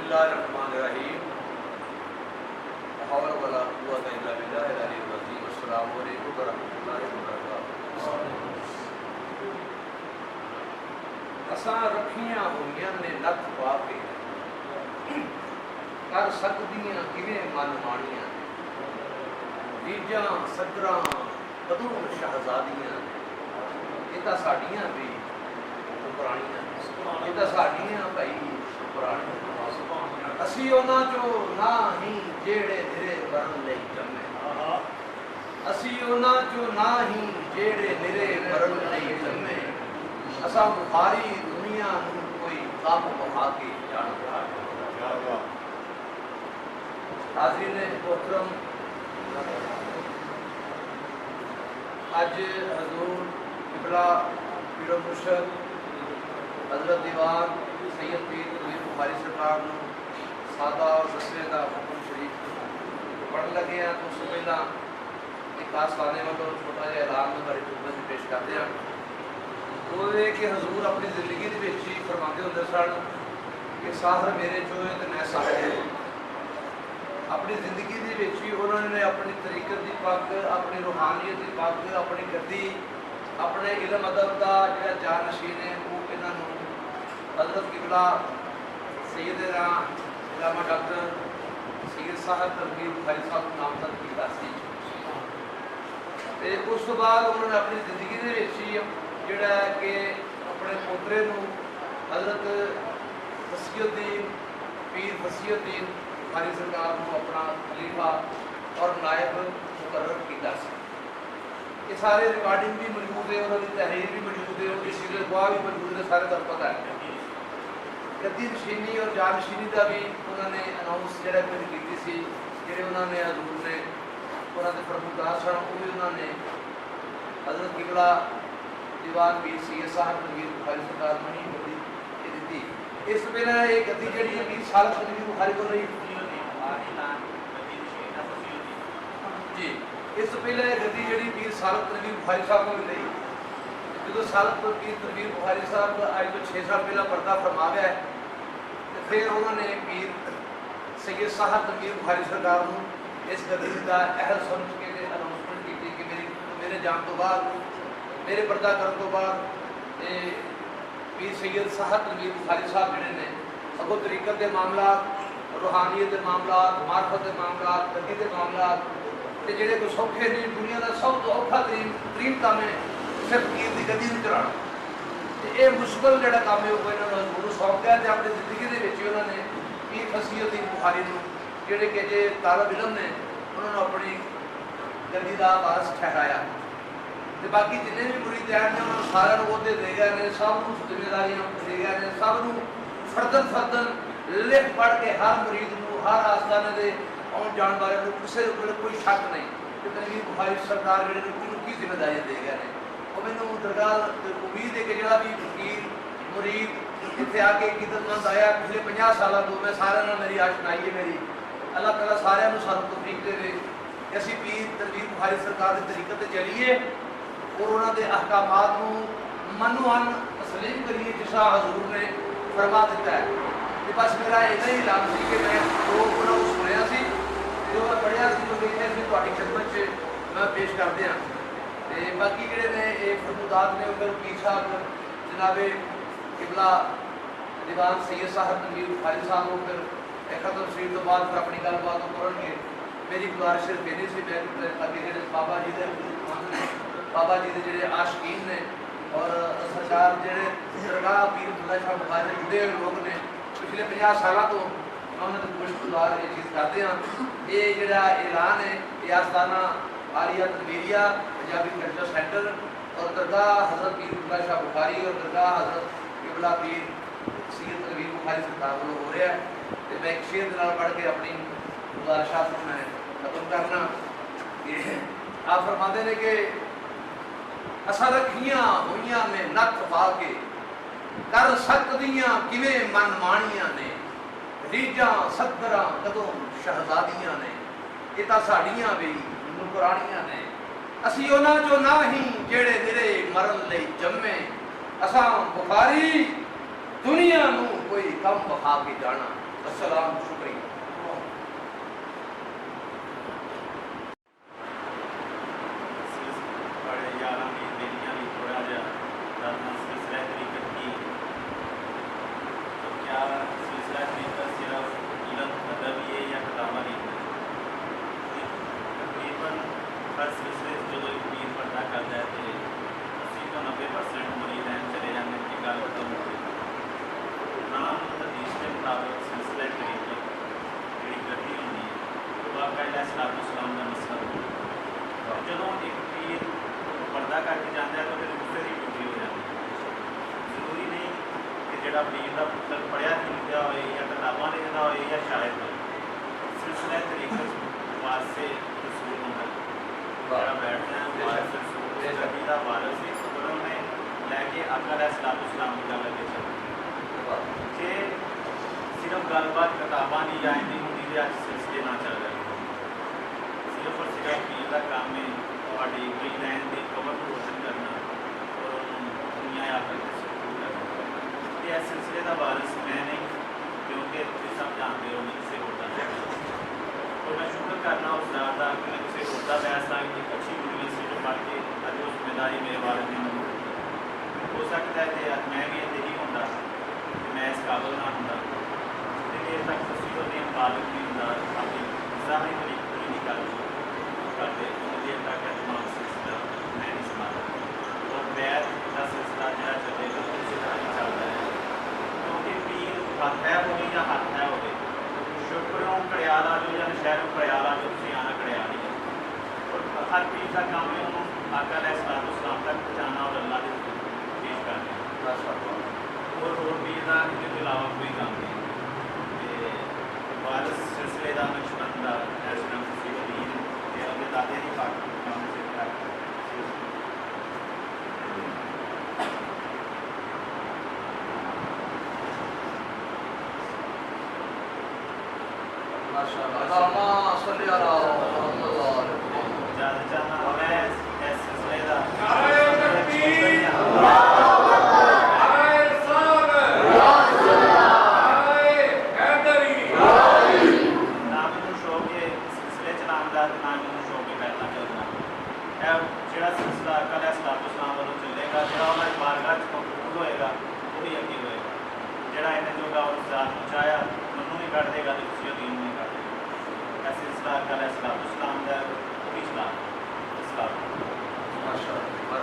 बिस्मिल्लाहिर्रहमानिर्रहीम हौला वला कुव्वता इल्ला बिल्लाहिल अलील अज़ीम। अस्सलामु अलैकुम व रहमतुल्लाहि व बरकातुहू। असां रखियां होइयां ने नथ पा के कर सकदियां किवें मन माणियां ने रीजां सदरां कदों शहजादियां ने ये तां साडियां भी पुराणियां ये तां साडियां भाई पुराणियां। असी उन्हां चों ना ही जेड़े निरे मरण लई जम्मे असी उन्हां चों ना ही जेड़े निरे मरण लई जम्मे असां बुखारी दुनिया नूं कोई कम बहा के जाणदा। हाज़रीन मोहतरम, अज हजूर किबला पीरो मुर्शद हजरत दीवान सैयद पीर तनवीर बुखारी सरकार नूं सादा और दसवें का हुक्म शरीफ पढ़ लगे हैं तो उससे पहला एक खास आने वाला छोटा जिहा ऐलान में हमारी खिदमत में पेश करते हैं। वो ये कि हजूर अपनी जिंदगी के ही फरमाते होंगे सन कि साहर मेरे चो है तो मैं साहर है। अपनी जिंदगी के ही उन्होंने अपनी तरीकत की पग, अपनी रूहानियत की पग, अपनी गद्दी, अपने इलम अदब का जो जानशीन है वो इन्हों हजरत किबला सैयदना इलामा डॉक्टर सैयद साहब तनवीर बुखारी साहब नामजद किया सी। उस तो बाद उन्होंने अपनी जिंदगी के जोड़ा कि अपने पोतरे नूं हजरत फसीउद्दीन पीर फसीउद्दीन बुखारी सरकार को अपना खलीफा और नायब मुकर्रर किया। ये सारे रिकॉर्डिंग भी मौजूद है, उन्होंने तहरीर भी मौजूद है, उनकी सीरत गवाह भी मौजूद है, सारे तक पता है। गद्दी नशीनी और जानशीनी का भी उन्होंने अनाउंस जो की सी, जो उन्होंने हजूर ने उन्होंने फरमादार सन वो भी उन्होंने हजरत किबला दीवान पीर सैयद साहब तनवीर बुखारी सरकार को नहीं दी। इस वेले ये गद्दी जी पीर साहब तनवीर बुखारी को नहीं जी, इस पहले गद्दी जी पीर साहब तनवीर बुखारी साहब को भी नहीं। जो साहब पीर तनवीर बुखारी साहब आज तो 6 साल पहला पर्दा फरमा गया है, तो फिर उन्होंने पीर सैयद साहब तनवीर बुखारी सरकार को इस गद्दी का अहल समझ के अनाउंसमेंट की कि मेरे जान तो बाद मेरे पर्दा करने तो बाद पीर सैयद साहब तनवीर बुखारी साहब जोड़े ने अगो तरीकत के मामला, रूहानियत के मामला, मार्फत के मामला, गद्दी के मामला जोड़े कोई सौखे नहीं, दुनिया का सब तो औखा तरीन काम है सिर्फ पीर की गद्दी में चढ़ाना। ये मुश्किल जोड़ा काम है वो इन्होंने हजूर सौंप दिया। अपनी जिंदगी के उन्होंने पीर फसीउद्दीन बुखारी जोड़े कि जे तालब इलम ने उन्होंने अपनी गद्दी का वारस ठहराया। तो बाकी जिन्हें भी मुरीद आए हैं उन्होंने सारे अहदे दे गए हैं, सब जिम्मेदारियां दे गए हैं, सब फर्दन फर्दन लिख पढ़ के हर मुरीद को हर आस्थाने के आने जाने बारे किसी कोई शक नहीं कि तनवीर बुखारी सरकार जो की जिम्मेदारियां दे गए हैं। और मैंने दरगाह उम्मीद है कि जो भी फकीर मुरीद इतने आके इज्जतमंद आया पिछले 50 साल तो मैं सारे मेरी आशनाई है, मेरी अल्लाह ताला सारे सानू तौफीक देवे कि असीं पीर तनवीर बुखारी सरकार की तरीकत चलीए और उन्होंने अहकामात को मनो अन तस्लीम करिए जिस हजूर ने फरमा दिता है। तो बस मेरा इतना ही ऐलान सी कि मैं जो उन्होंने सुनिया सी जो मैं पढ़िया सी जो लिखिया सी तुहाडी खिदमत च मैं पेश करते हैं। तो बाकी जोड़े ने फरमादार ने फिर पीर साहब जनाबे किबला दीवान सैयद साहब तनवीर बुखारी साहब को फिर खत्म शरीफ तो बाद फिर अपनी गलबात करेंगे। मेरी गुजारिश सिर्फ इन्नी सी ताकि जो बाबा जी के बाबा जी के जोड़े आशकीन ने और सरकार जोड़े दरगाह पीर अब्दुल्ला शाह बुखारी से जुड़े हुए लोग ने पिछले 50 साल तो उन्होंने गुज़ार ये चीज़ करते हैं। ये जोड़ा ऐलान है ये आस्थाना आलिया तनवीरिया पंजाबी कल्चर सेंटर और दरगाह हजरत पीर अब्दुल्ला शाह बुखारी और दरगाह हजरत किबला पीर सैयद तनवीर बुखारी सरकार को हो रहा है। तो मैं एक शेर के पढ़ के अपनी गुजारिशात को मैं खत्म करना। आप फरमाते हैं कि असा रखियां होइयां ने नथ पा के कर सकदियां किवें मन माणियां ने रीजां सदरां कदों शहजादियां ने ये तां साडियां भी पुराणियां ने असी उन्हां चों ना ही जेड़े निरे मरण लई जम्मे असां बुखारी दुनिया नूं कोई कम बखा के जाना। अस्सलाम, शुक्रिया। बड़े यारा भी बेलियाँ भी थोड़ा जहा करना सिलसिला तरीक़त की तो क्या सिलसिला तरीक़त सिर्फ इल्म अदब ये या किताबा नहीं तकरीबन हर सिलसिले जो एक पीर पर्दा करता है तो 80 तो 90% मुरीद हैं चले जाने की गल खत्म हो गई। नाम हदीस के मुताबिक सिलसिला तरीक़त जी गति होंगी तो बाकायदा इस्लाम का मसला होगा। जो एक पीर पर्दा करके जाता है तो फिर उससे ही टूटी हो जाती है। जरूरी नहीं कि जोड़ा पीर का पुत्र पढ़िया लिखा हो या किताबा लिखता हो या शायद हो सिलसिला तरीक़त वास्ते रसूल होंगे जोड़ा बैठना है वारिस रसूल नबी का वारिस है उन्होंने लैके आका इस्लाम की गल अगे चल जे सिर्फ गलबात किताबा नहीं जाएंगी होंगी अज सिलसिले ना चल रहे सिर्फ और सिर्फ पीर का काम है ਤੁਹਾਡੀ ਕੋਈ ਲੈਣ ਦੀ ਕਮਰ ਨੂੰ ਰੋਸ਼ਨ ਕਰਨਾ ਔਰ ਉਹਨੂੰ ਦੁਨੀਆ ਆਖਰਤ ਵਿੱਚ ਸਕੂਨ ਕਰਨਾ ਤੇ ਇਸ ਸਿਲਸਿਲੇ ਦਾ ਵਾਰਿਸ ਮੈਂ ਨਹੀਂ ਕਿਉਂਕਿ ਤੁਸੀਂ ਸਭ ਜਾਣਦੇ ਹੋ ਮੈਂ ਕਿਸੇ ਹੋਰ ਦਾ ਨਹੀਂ ਔਰ ਮੈਂ ਸ਼ੁਕਰ ਕਰਨਾ ਉਸ ਜ਼ਾਤ ਦਾ ਕਿ ਮੈਂ ਕਿਸੇ ਹੋਰ ਦਾ ਵੈਸਾ ਇੱਕ ਅੱਛੀ ਯੂਨੀਵਰਸਿਟੀ ਤੋਂ ਪੜ੍ਹ ਕੇ ਅੱਜ ਉਹ ਜ਼ਿੰਮੇਵਾਰੀ ਮੇਰੇ ਵਾਲਿਦ ਨੇ ਮੈਨੂੰ ਹੋ ਸਕਦਾ ਹੈ ਕਿ ਅੱਜ ਮੈਂ ਵੀ ਇੱਥੇ ਹੀ ਹੁੰਦਾ ਤੇ ਮੈਂ ਇਸ ਕਾਬਲ ਨਾ ਹੁੰਦਾ ਤੇ ਦੇਰ ਤੱਕ ਤੁਸੀਂ ਉਹਦੇ ਮੁਤਾਬਿਕ ਨਹੀਂ ਹੁੰਦਾ ਆਪਣੀ ਜ਼ਾਹਰੀ ਤਰੀਕੇ ਤੋਂ ਨਹੀਂ ਕਰਦੇ देर तक तमाम सिलसिला मैं नहीं संभाला और बैत का सिलसिला जरा चलेगा उसी तरह ही चलता है क्योंकि पीर हथ है हो या हथ है हो शुक्रों कड़ियाला जो या शहरों कड़ियाला जो तुम आना कड़ियाली है और हर पीर का काम है उन्होंने आका इस्लाम तक पहुँचाना और अल्लाह के पेश करना और पीर का इसके अलावा कोई काम नहीं वारिस सिलसिले का नक्शबंद का ऐसा अपने दादे की बात ਜਿਹੜਾ ਸਿਲਸਿਲਾ ਅਕਾਲ ਇਸਲਾਮ ਵੱਲੋਂ ਚੱਲੇਗਾ ਜਿਹੜਾ ਉਹਨਾਂ ਦੀ ਬਾਰਗਾਹ 'ਚ ਕਬੂਲ ਹੋਏਗਾ ਉਹ ਵੀ ਅੱਗੇ ਹੋਏਗਾ ਜਿਹੜਾ ਇਹਨੇ ਜੋਗਾ ਉਹ ਜ਼ਾਤ ਪਹੁੰਚਾਇਆ ਮੈਨੂੰ ਵੀ ਕੱਢ ਦੇਗਾ ਤੇ ਤੁਸੀਂ ਅਦੀਨ ਨੂੰ ਵੀ ਕੱਢ ਦੇਗਾ ਇਹ ਸਿਲਸਿਲਾ ਅਕਾਲ ਇਸਲਾਮ ਦਾ ਉਹ ਵੀ ਇਸਲਾਮ ਮਾਸ਼ਾਅੱਲਾ